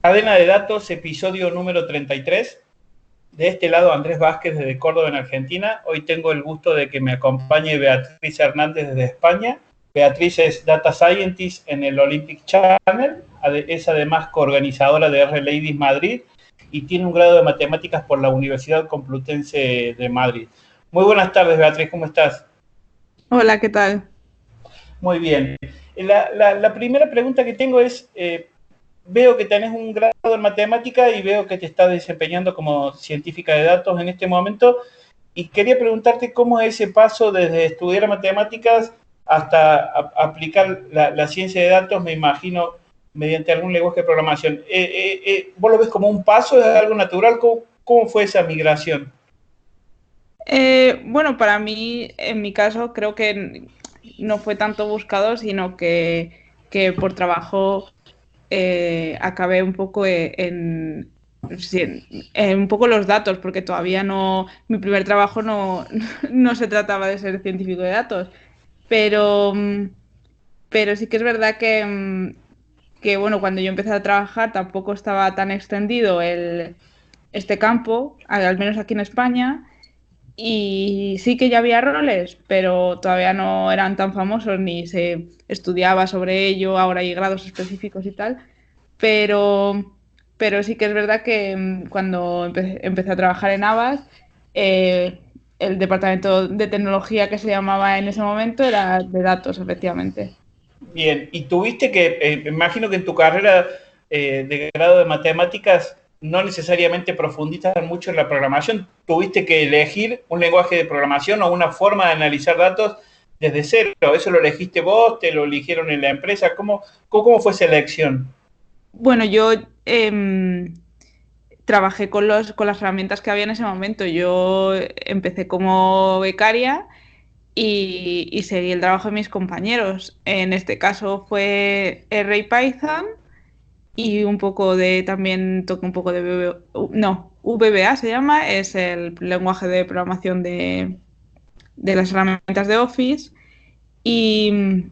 Cadena de datos, episodio número 33. De este lado, Andrés Vázquez desde Córdoba, en Argentina. Hoy tengo el gusto de que me acompañe Beatriz Hernández desde España. Beatriz es Data Scientist en el Olympic Channel, es además coorganizadora de R Ladies Madrid y tiene un grado de matemáticas por la Universidad Complutense de Madrid. Muy buenas tardes, Beatriz, ¿cómo estás? Hola, ¿qué tal? Muy bien. La primera pregunta que tengo es, veo que tenés un grado en matemática y veo que te estás desempeñando como científica de datos en este momento. Y quería preguntarte cómo es ese paso desde estudiar matemáticas hasta aplicar la ciencia de datos, me imagino, mediante algún lenguaje de programación. ¿Vos lo ves como un paso? ¿Es algo natural? ¿Cómo fue esa migración? Bueno, para mí, en mi caso, creo que no fue tanto buscado, sino que por trabajo acabé un poco sí, en un poco los datos, porque todavía no, mi primer trabajo no, no se trataba de ser científico de datos, pero, pero sí que es verdad que, bueno, cuando yo empecé a trabajar tampoco estaba tan extendido este campo, al menos aquí en España. Y sí que ya había roles, pero todavía no eran tan famosos ni se estudiaba sobre ello, ahora hay grados específicos y tal. Pero, pero sí que es verdad que cuando empecé a trabajar en Avast, eh, el departamento de tecnología que se llamaba en ese momento era de datos, efectivamente. Bien, y tuviste que, imagino que en tu carrera de grado de matemáticas no necesariamente profundizas mucho en la programación, tuviste que elegir un lenguaje de programación o una forma de analizar datos desde cero. ¿Eso lo elegiste vos? ¿Te lo eligieron en la empresa? ¿Cómo fue esa elección? Bueno, yo em, trabajé con las herramientas que había en ese momento. Yo empecé como becaria y seguí el trabajo de mis compañeros. En este caso fue R y Python y un poco de, también toqué un poco de no, VBA se llama, es el lenguaje de programación de las herramientas de Office. Y,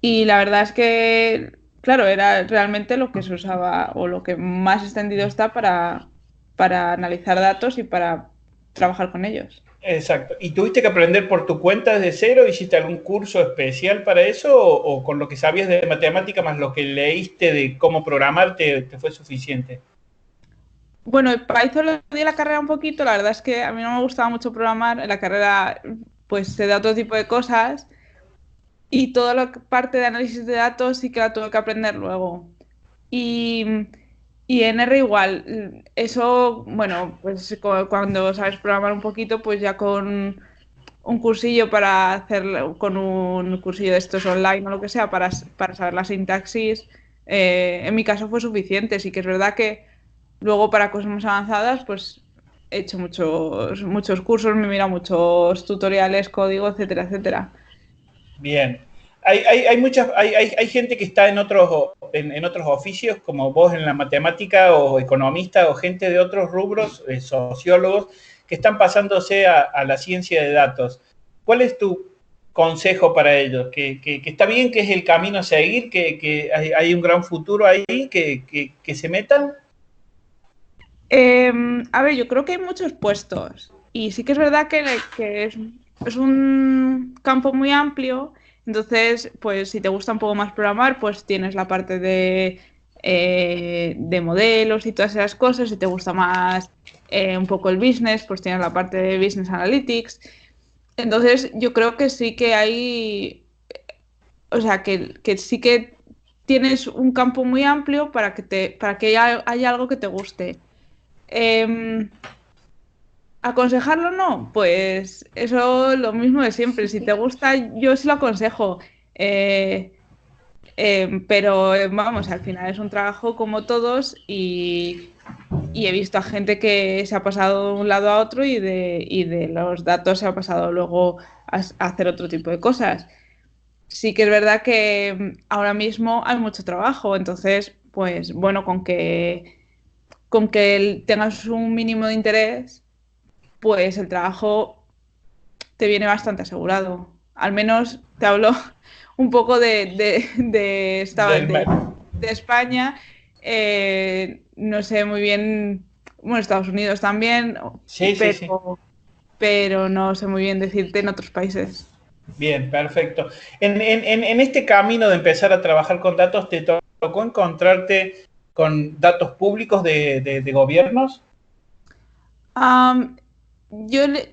y la verdad es que, claro, era realmente lo que se usaba o lo que más extendido está para analizar datos y para trabajar con ellos. Exacto. ¿Y tuviste que aprender por tu cuenta desde cero? ¿Hiciste algún curso especial para eso? ¿O con lo que sabías de matemática más lo que leíste de cómo programar te fue suficiente? Bueno, Python lo di en la carrera un poquito, la verdad es que a mí no me gustaba mucho programar, en la carrera pues se da otro tipo de cosas y toda la parte de análisis de datos sí que la tuve que aprender luego. Y, y en R igual, eso, bueno, pues cuando sabes programar un poquito, pues ya con un cursillo para hacer, con un cursillo de estos online o lo que sea, para saber la sintaxis, en mi caso fue suficiente. Sí que es verdad que luego para cosas más avanzadas, pues he hecho muchos cursos, me he mirado muchos tutoriales, código, etcétera, etcétera. Bien. Hay gente que está en otros oficios, como vos en la matemática, o economista, o gente de otros rubros, sociólogos, que están pasándose a la ciencia de datos. ¿Cuál es tu consejo para ellos? Que está bien, que es el camino a seguir, que hay un gran futuro ahí, que se metan. A ver, yo creo que hay muchos puestos y sí que es verdad que es un campo muy amplio, entonces, pues si te gusta un poco más programar, pues tienes la parte de modelos y todas esas cosas, si te gusta más un poco el business, pues tienes la parte de business analytics. Entonces, yo creo que sí que hay, o sea, que sí que tienes un campo muy amplio para que haya algo que te guste. Em, ¿Aconsejarlo no? Pues eso lo mismo de siempre. Si te gusta, yo sí lo aconsejo. Eh, pero vamos, al final es un trabajo como todos y he visto a gente que se ha pasado de un lado a otro y de los datos se ha pasado luego a hacer otro tipo de cosas. Sí que es verdad que ahora mismo hay mucho trabajo, entonces, pues bueno, con que tengas un mínimo de interés pues el trabajo te viene bastante asegurado. Al menos te hablo un poco de esta, Del, de España. No sé muy bien, bueno, Estados Unidos también, Sí, sí, sí. pero no sé muy bien decirte en otros países. Bien, perfecto. En este camino de empezar a trabajar con datos, ¿te tocó encontrarte con datos públicos de gobiernos? Am,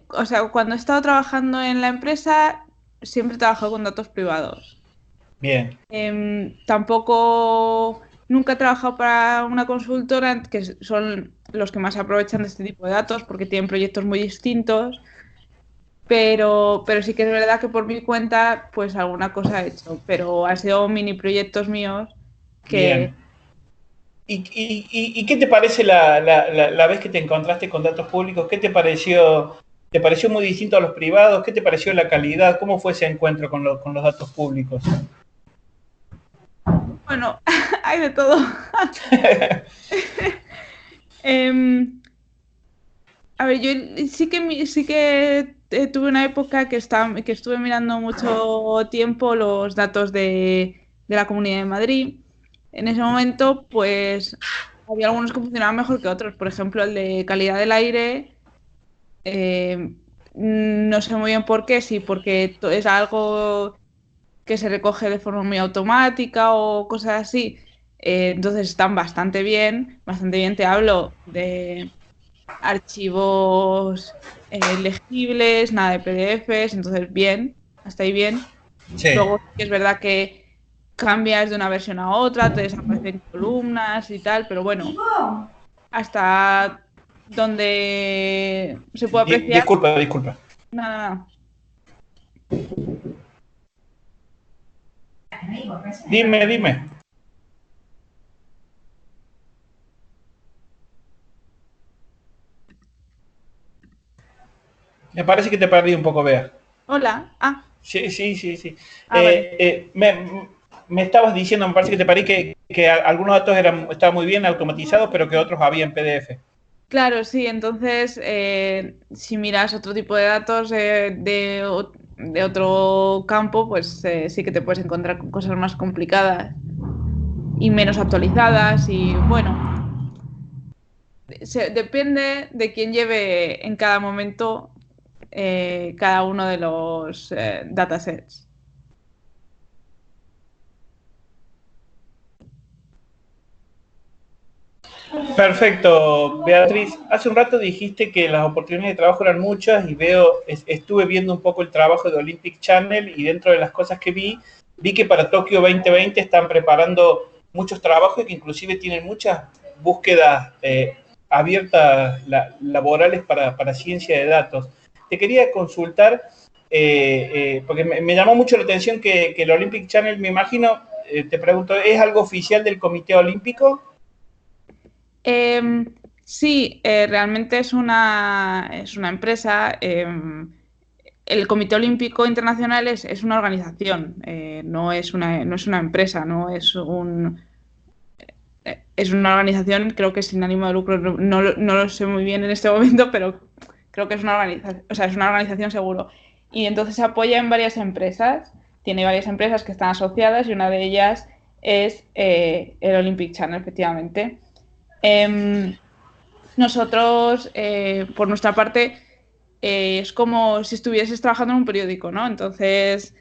o sea, cuando he estado trabajando en la empresa, siempre he trabajado con datos privados. Bien, Tampoco, nunca he trabajado para una consultora, que son los que más aprovechan de este tipo de datos porque tienen proyectos muy distintos, pero sí que es verdad que por mi cuenta, pues alguna cosa he hecho, pero han sido mini proyectos míos que, bien. ¿Y qué te parece la vez que te encontraste con datos públicos? ¿Qué te pareció? ¿Te pareció muy distinto a los privados? ¿Qué te pareció la calidad? ¿Cómo fue ese encuentro con los datos públicos? bueno, hay de todo. Em, A ver, yo sí que tuve una época que estuve mirando mucho tiempo los datos de la Comunidad de Madrid. En ese momento, pues había algunos que funcionaban mejor que otros. Por ejemplo, el de calidad del aire, eh, no sé muy bien por qué, sí, porque es algo que se recoge de forma muy automática o cosas así. Entonces están bastante bien. Bastante bien te hablo de archivos legibles, nada de PDFs, entonces bien, hasta ahí bien. Sí. Luego sí que es verdad que cambias de una versión a otra, te desaparecen columnas y tal, pero bueno, hasta donde se puede apreciar, Disculpa, disculpa. nada, nada. Dime, dime. Me parece que te perdí un poco, Bea. Hola, Sí, sí, sí, sí. vale. Me estabas diciendo, me parece que te parí que algunos datos estaban muy bien automatizados, pero que otros había en PDF. Claro, sí, entonces si miras otro tipo de datos de otro campo, pues sí que te puedes encontrar con cosas más complicadas y menos actualizadas y bueno, depende de quién lleve en cada momento cada uno de los datasets. Perfecto, Beatriz. Hace un rato dijiste que las oportunidades de trabajo eran muchas y estuve viendo un poco el trabajo de Olympic Channel y dentro de las cosas que vi que para Tokio 2020 están preparando muchos trabajos y que inclusive tienen muchas búsquedas abiertas laborales para ciencia de datos. Te quería consultar, porque me llamó mucho la atención que el Olympic Channel, me imagino, te pregunto, ¿es algo oficial del Comité Olímpico? Sí, realmente es una empresa. El Comité Olímpico Internacional es una organización, no es una empresa, es una organización, creo que sin ánimo de lucro, no lo sé muy bien en este momento, pero creo que es una organización, o sea, es una organización seguro. Y entonces se apoya en varias empresas, tiene varias empresas que están asociadas y una de ellas es el Olympic Channel, efectivamente. Em, Nosotros, por nuestra parte, es como si estuvieses trabajando en un periódico, ¿no? Entonces,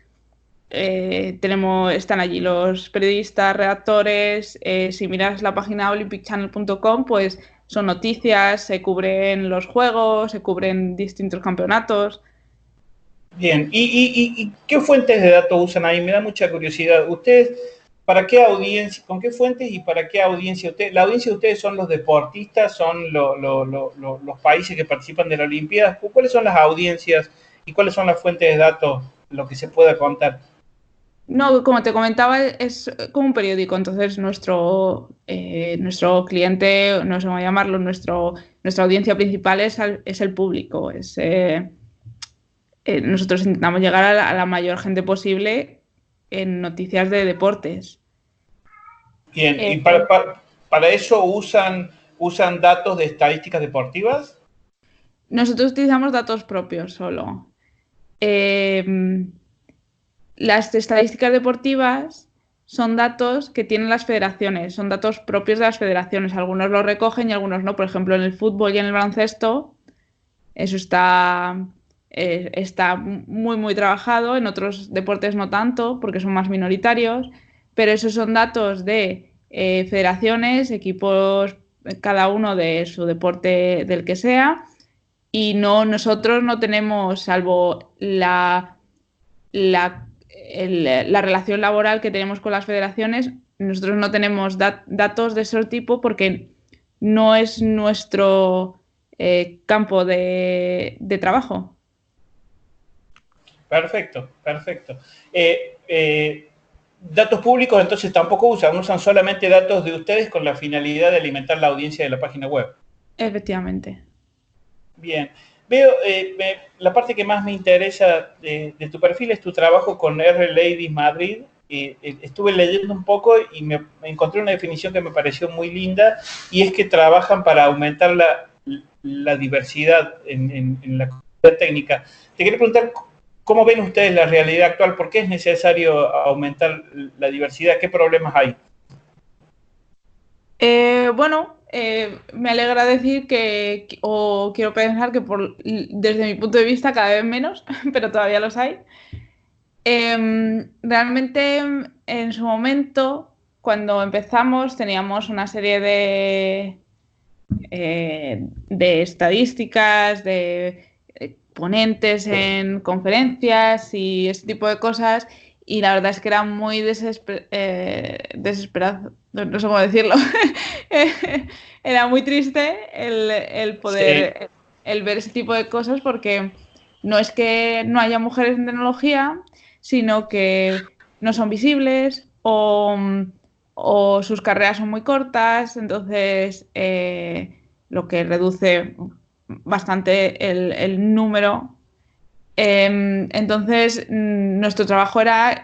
están allí los periodistas, redactores. Si miras la página olympicchannel.com, pues son noticias, se cubren los juegos, se cubren distintos campeonatos. Bien, ¿y qué fuentes de datos usan ahí? Me da mucha curiosidad. ¿Ustedes, para qué audiencia, con qué fuentes y para qué audiencia ustedes? La audiencia de ustedes son los deportistas, son los países que participan de la Olimpiada. ¿Cuáles son las audiencias y cuáles son las fuentes de datos, lo que se pueda contar? No, como te comentaba, es como un periódico, entonces nuestro cliente, no sé cómo llamarlo, nuestra audiencia principal es el público. Nosotros intentamos llegar a la mayor gente posible en noticias de deportes. Bien, Eh, y para eso usan datos de estadísticas deportivas. Nosotros utilizamos datos propios solo. Eh, las estadísticas deportivas son datos que tienen las federaciones, son datos propios de las federaciones. Algunos los recogen y algunos no. Por ejemplo, en el fútbol y en el baloncesto, eso está muy, muy trabajado. En otros deportes no tanto, porque son más minoritarios. Pero esos son datos de federaciones, equipos, cada uno de su deporte del que sea. Y nosotros no tenemos, salvo la relación laboral que tenemos con las federaciones, nosotros no tenemos datos de ese tipo porque no es nuestro campo de trabajo. Perfecto, perfecto. Datos públicos entonces tampoco usan solamente datos de ustedes con la finalidad de alimentar la audiencia de la página web. Efectivamente. Bien. Veo, la parte que más me interesa de tu perfil es tu trabajo con R Ladies Madrid. Estuve leyendo un poco y me encontré una definición que me pareció muy linda, y es que trabajan para aumentar la diversidad en la comunidad técnica. Te quería preguntar, ¿cómo ven ustedes la realidad actual? ¿Por qué es necesario aumentar la diversidad? ¿Qué problemas hay? Bueno, me alegra decir o quiero pensar que desde mi punto de vista cada vez menos, pero todavía los hay. Realmente en su momento, cuando empezamos, teníamos una serie de estadísticas, de ponentes en conferencias y ese tipo de cosas, y la verdad es que era muy desesperado, no sé cómo decirlo. Era muy triste el Sí. poder el ver ese tipo de cosas, porque no es que no haya mujeres en tecnología, sino que no son visibles o sus carreras son muy cortas. Entonces lo que reduce bastante el número. Entonces nuestro trabajo era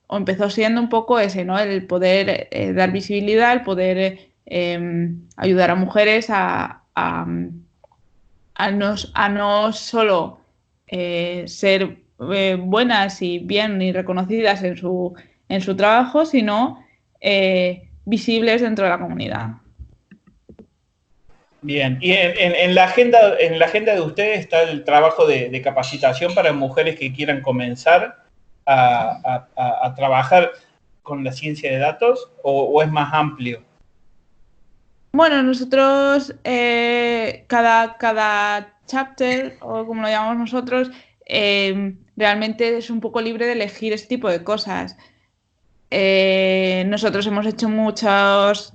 o empezó siendo un poco ese, ¿no? El poder dar visibilidad, el poder ayudar a mujeres a no solo ser buenas y bien y reconocidas en su trabajo, sino visibles dentro de la comunidad. Bien, y en la agenda de ustedes está el trabajo de capacitación para mujeres que quieran comenzar a trabajar con la ciencia de datos, o es más amplio. Bueno, nosotros cada chapter, o como lo llamamos nosotros, realmente es un poco libre de elegir ese tipo de cosas. Nosotros hemos hecho muchos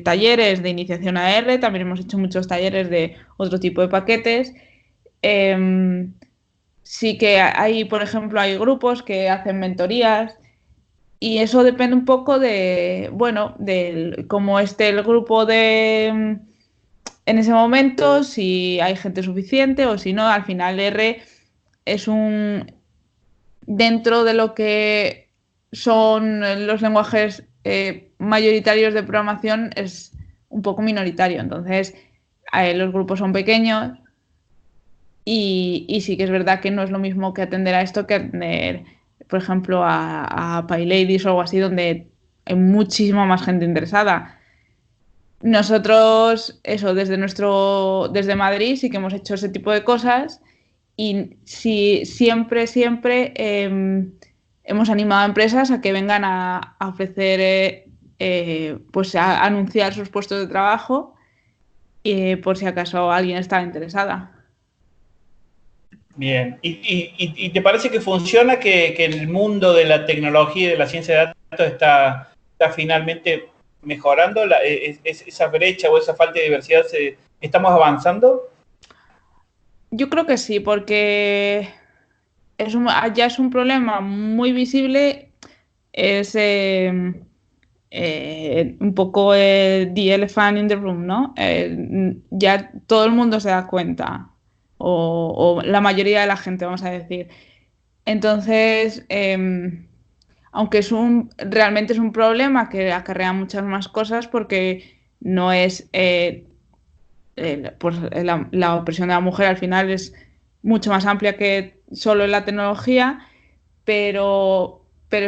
talleres de iniciación a R, también hemos hecho muchos talleres de otro tipo de paquetes. Eh, sí que hay, por ejemplo, hay grupos que hacen mentorías y eso depende un poco de, bueno, de cómo esté el grupo en ese momento, si hay gente suficiente o si no. Al final R es dentro de lo que son los lenguajes mayoritarios de programación, es un poco minoritario. Entonces, los grupos son pequeños y sí que es verdad que no es lo mismo que atender a esto que atender, por ejemplo, a PyLadies o algo así, donde hay muchísima más gente interesada. Nosotros, eso, desde Madrid sí que hemos hecho ese tipo de cosas, y sí, siempre hemos animado a empresas a que vengan a ofrecer, pues a anunciar sus puestos de trabajo, por si acaso alguien estaba interesada. Bien, ¿y te parece que funciona, que el mundo de la tecnología y de la ciencia de datos está finalmente mejorando esa brecha o esa falta de diversidad? ¿Estamos avanzando? Yo creo que sí, porque ya es un problema muy visible, es un poco the elephant in the room, ¿no? Ya todo el mundo se da cuenta, o la mayoría de la gente, vamos a decir. Entonces, aunque realmente es un problema que acarrea muchas más cosas, porque no es, pues la opresión de la mujer al final es mucho más amplia que solo en la tecnología. pero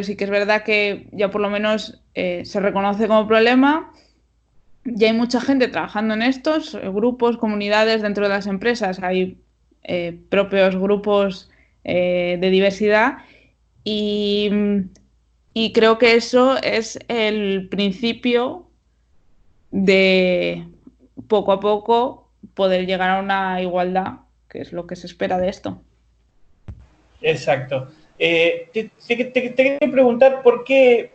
sí que es verdad que ya por lo menos se reconoce como problema. Ya hay mucha gente trabajando en estos grupos, comunidades dentro de las empresas, hay propios grupos de diversidad y, y creo que eso es el principio de poco a poco poder llegar a una igualdad, que es lo que se espera de esto. Exacto. Te quería preguntar por qué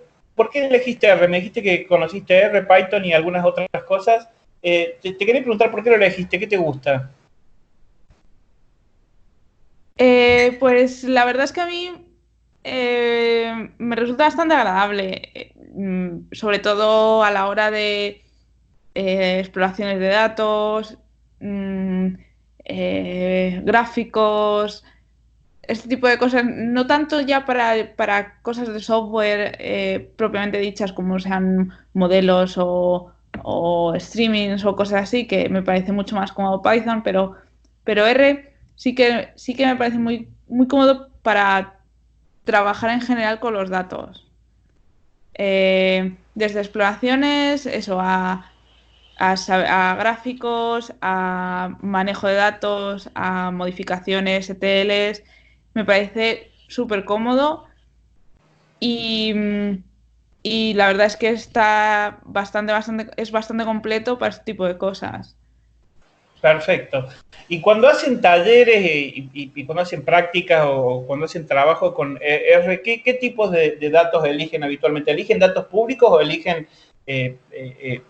elegiste R. Me dijiste que conociste R, Python y algunas otras cosas. Te quería preguntar por qué lo elegiste, ¿qué te gusta? Pues la verdad es que a mí me resulta bastante agradable, sobre todo a la hora de exploraciones de datos, mm, gráficos, este tipo de cosas, no tanto ya para cosas de software propiamente dichas como sean modelos o streamings o cosas así, que me parece mucho más cómodo Python, pero R sí que me parece muy, muy cómodo para trabajar en general con los datos. Desde exploraciones, eso, a gráficos, a manejo de datos, a modificaciones, ETLs. Me parece súper cómodo y, y la verdad es que está es bastante completo para este tipo de cosas. Perfecto. Y cuando hacen talleres y cuando hacen prácticas o cuando hacen trabajo con R, ¿qué tipos de datos eligen habitualmente? ¿Eligen datos públicos o eligen eh, eh, eh,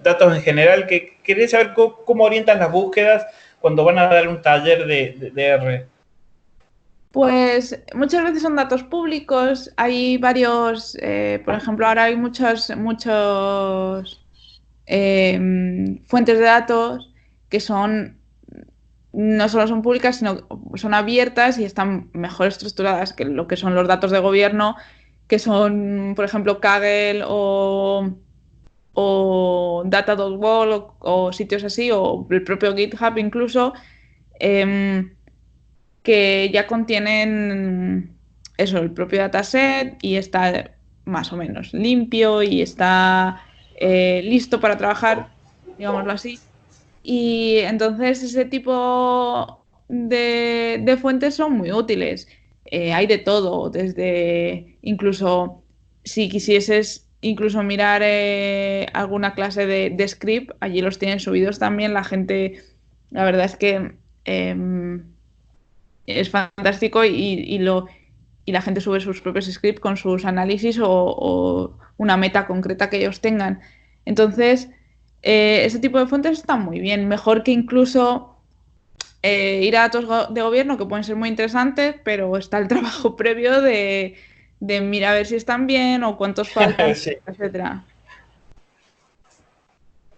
datos en general? Quería saber cómo orientan las búsquedas cuando van a dar un taller de R. Pues muchas veces son datos públicos, hay varios, por ejemplo, ahora hay muchos fuentes de datos que no solo son públicas, sino son abiertas y están mejor estructuradas que lo que son los datos de gobierno, que son, por ejemplo, Kaggle o Data.wall o sitios así, o el propio GitHub incluso, em, que ya contienen eso, el propio dataset y está más o menos limpio y está listo para trabajar, digámoslo así. Y entonces ese tipo de fuentes son muy útiles. Hay de todo, desde incluso si quisieses incluso mirar alguna clase de script, allí los tienen subidos también. La gente, la verdad es que es fantástico y la gente sube sus propios scripts con sus análisis o una meta concreta que ellos tengan. Entonces, ese tipo de fuentes están muy bien, mejor que incluso ir a datos de gobierno, que pueden ser muy interesantes, pero está el trabajo previo de mira a ver si están bien o cuántos faltan, Sí, etcétera.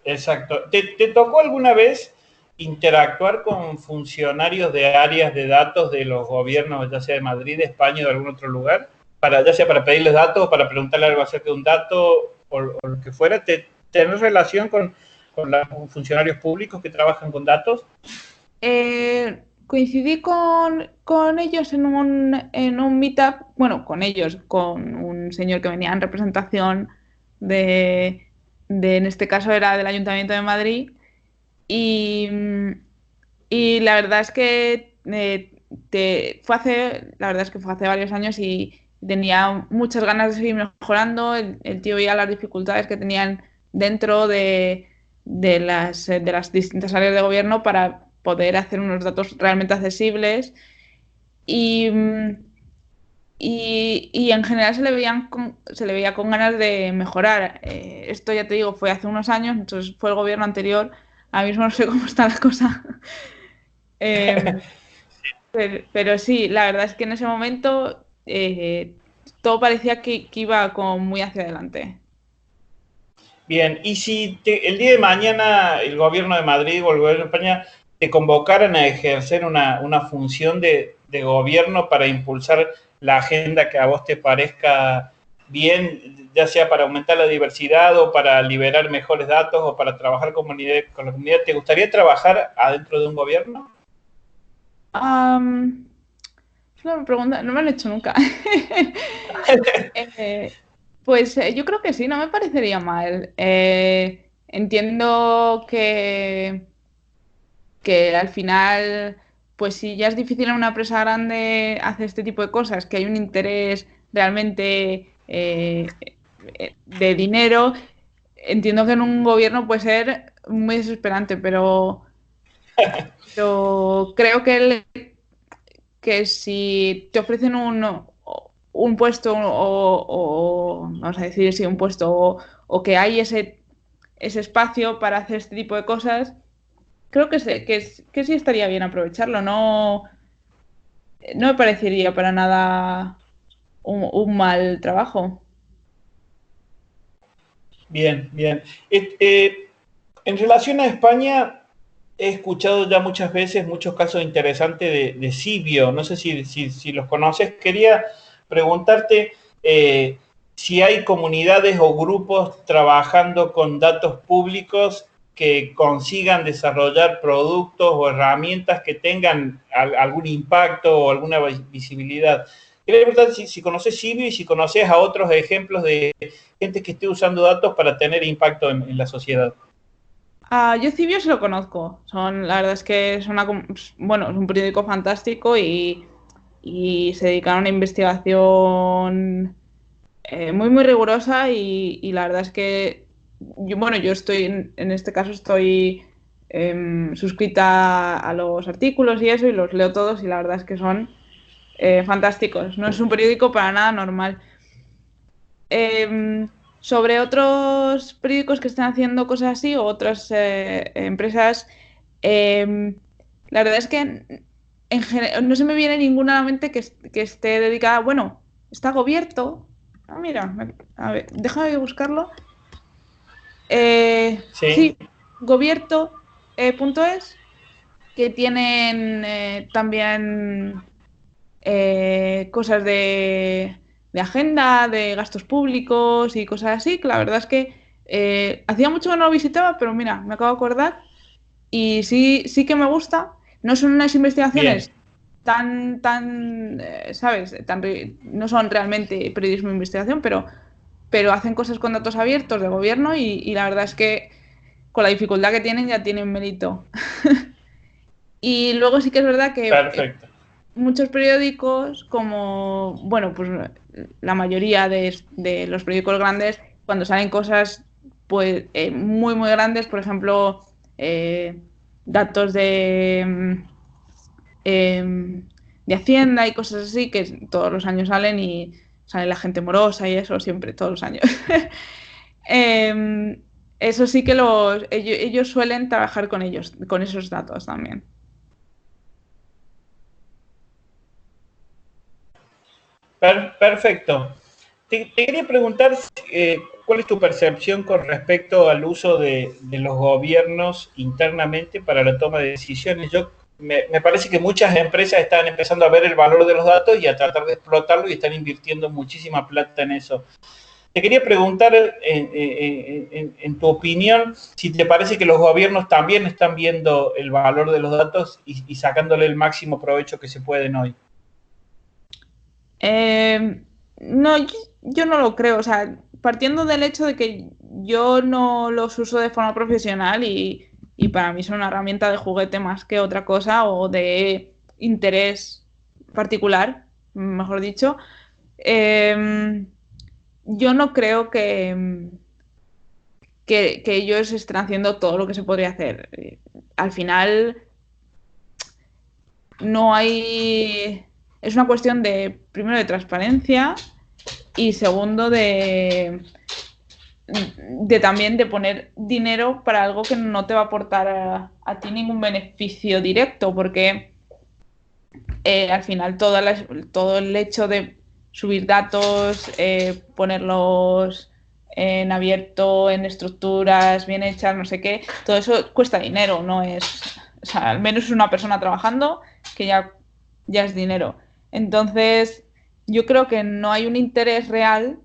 exacto. ¿Te tocó alguna vez interactuar con funcionarios de áreas de datos de los gobiernos, ya sea de Madrid, de España o de algún otro lugar? Ya sea para pedirles datos o para preguntarle algo acerca de un dato o lo que fuera. ¿Tenés relación con los funcionarios públicos que trabajan con datos? Coincidí con ellos en un meetup, bueno, con ellos, con un señor que venía en representación de, en este caso era del Ayuntamiento de Madrid, y, y la verdad es que la verdad es que fue hace varios años y tenía muchas ganas de seguir mejorando. El tío veía las dificultades que tenían dentro de las distintas áreas de gobierno para poder hacer unos datos realmente accesibles y, y en general se le veía con ganas de mejorar. Esto ya te digo, fue hace unos años, entonces fue el gobierno anterior. Ahora mismo no sé cómo está la cosa. Eh, pero, sí, la verdad es que en ese momento todo parecía que iba como muy hacia adelante. Bien, y si el día de mañana el gobierno de Madrid o el gobierno de España te convocaran a ejercer una función de gobierno para impulsar la agenda que a vos te parezca bien, ya sea para aumentar la diversidad o para liberar mejores datos o para trabajar con la comunidad, ¿te gustaría trabajar adentro de un gobierno? Am, No me pregunta, no me lo han hecho nunca. Pues yo creo que sí, no me parecería mal. Entiendo que al final, pues si ya es difícil en una empresa grande hacer este tipo de cosas, que hay un interés realmente de dinero, entiendo que en un gobierno puede ser muy desesperante, pero creo que si te ofrecen un puesto vamos a decir, sí, un puesto o que hay ese espacio para hacer este tipo de cosas, creo que sí estaría bien aprovecharlo. No, no me parecería para nada un mal trabajo. Bien, bien. En relación a España, he escuchado ya muchas veces muchos casos interesantes de Cibio. No sé si los conoces. Quería preguntarte si hay comunidades o grupos trabajando con datos públicos que consigan desarrollar productos o herramientas que tengan algún impacto o alguna visibilidad. Quería preguntar si conoces Cibio y si conoces a otros ejemplos de gente que esté usando datos para tener impacto en la sociedad. Yo Cibio sí lo conozco. La verdad es que bueno, es un periódico fantástico y se dedicaron a una investigación muy rigurosa y la verdad es que bueno, yo estoy en este caso estoy suscrita a los artículos y eso y los leo todos y la verdad es que son fantásticos. No es un periódico para nada normal. Sobre otros periódicos que están haciendo cosas así o otras empresas, em, la verdad es que no se me viene ninguna a la mente que esté dedicada. Bueno, está Gobierto. Ah, mira, a ver, déjame buscarlo. Sí, Sí, Gobierto.es, que tienen también cosas de agenda, de gastos públicos y cosas así, que la verdad es que hacía mucho que no lo visitaba, pero mira, me acabo de acordar y sí, sí que me gusta. No son unas bien. investigaciones tan, ¿sabes? No son realmente periodismo de investigación, pero hacen cosas con datos abiertos de gobierno y la verdad es que con la dificultad que tienen ya tienen mérito. Y luego sí que es verdad que Perfecto. muchos periódicos, como, bueno, pues la mayoría de los periódicos grandes, cuando salen cosas pues muy grandes, por ejemplo, datos de Hacienda y cosas así, que todos los años salen y sale la gente morosa y eso siempre, todos los años. Eso sí que ellos suelen trabajar con ellos, con esos datos también. Perfecto. Te quería preguntar cuál es tu percepción con respecto al uso de los gobiernos internamente para la toma de decisiones. Me parece que muchas empresas están empezando a ver el valor de los datos y a tratar de explotarlo y están invirtiendo muchísima plata en eso. Te quería preguntar, en tu opinión, si te parece que los gobiernos también están viendo el valor de los datos y sacándole el máximo provecho que se pueden hoy. No, yo no lo creo. O sea, partiendo del hecho de que yo no los uso de forma profesional y para mí son una herramienta de juguete más que otra cosa o de interés particular, mejor dicho, yo no creo que ellos estén haciendo todo lo que se podría hacer. Al final no hay... Es una cuestión de, primero, de transparencia y segundo, de también de poner dinero para algo que no te va a aportar a ti ningún beneficio directo, porque al final todo el hecho de subir datos, ponerlos en abierto, en estructuras bien hechas, no sé qué, todo eso cuesta dinero, no es, o sea, al menos es una persona trabajando que ya es dinero. Entonces, yo creo que no hay un interés real,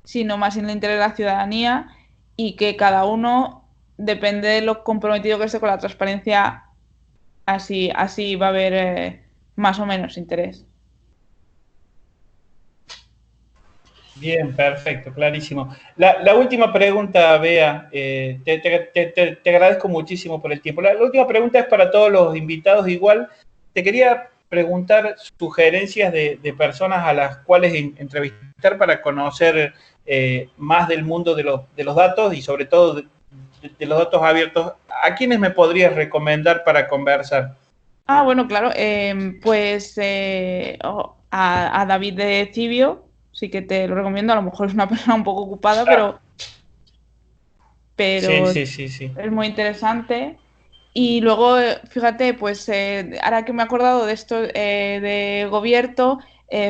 sino más en el interés de la ciudadanía y que cada uno, depende de lo comprometido que esté con la transparencia, así va a haber más o menos interés. Bien, perfecto, clarísimo. La última pregunta, Bea, te agradezco muchísimo por el tiempo. La última pregunta es para todos los invitados igual. Te quería preguntar sugerencias de personas a las cuales entrevistar para conocer más del mundo de los datos y sobre todo de los datos abiertos. ¿A quiénes me podrías recomendar para conversar? Ah, bueno, claro, pues a David de Cibio, sí que te lo recomiendo, a lo mejor es una persona un poco ocupada, Ah, sí, pero sí, sí, sí. es muy interesante. Y luego, fíjate, pues ahora que me he acordado de esto de Gobierto,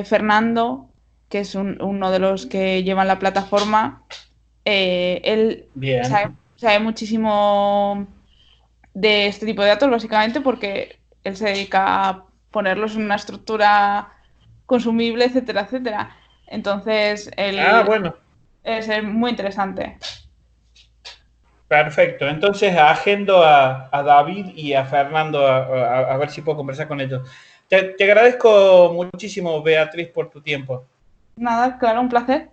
Fernando, que es uno de los que llevan la plataforma, él Bien. sabe muchísimo de este tipo de datos, básicamente porque él se dedica a ponerlos en una estructura consumible, etcétera, etcétera. Entonces, Ah, él bueno. es muy interesante. Perfecto, entonces agendo a David y a Fernando a ver si puedo conversar con ellos. Te agradezco muchísimo, Beatriz, por tu tiempo. Nada, claro, un placer.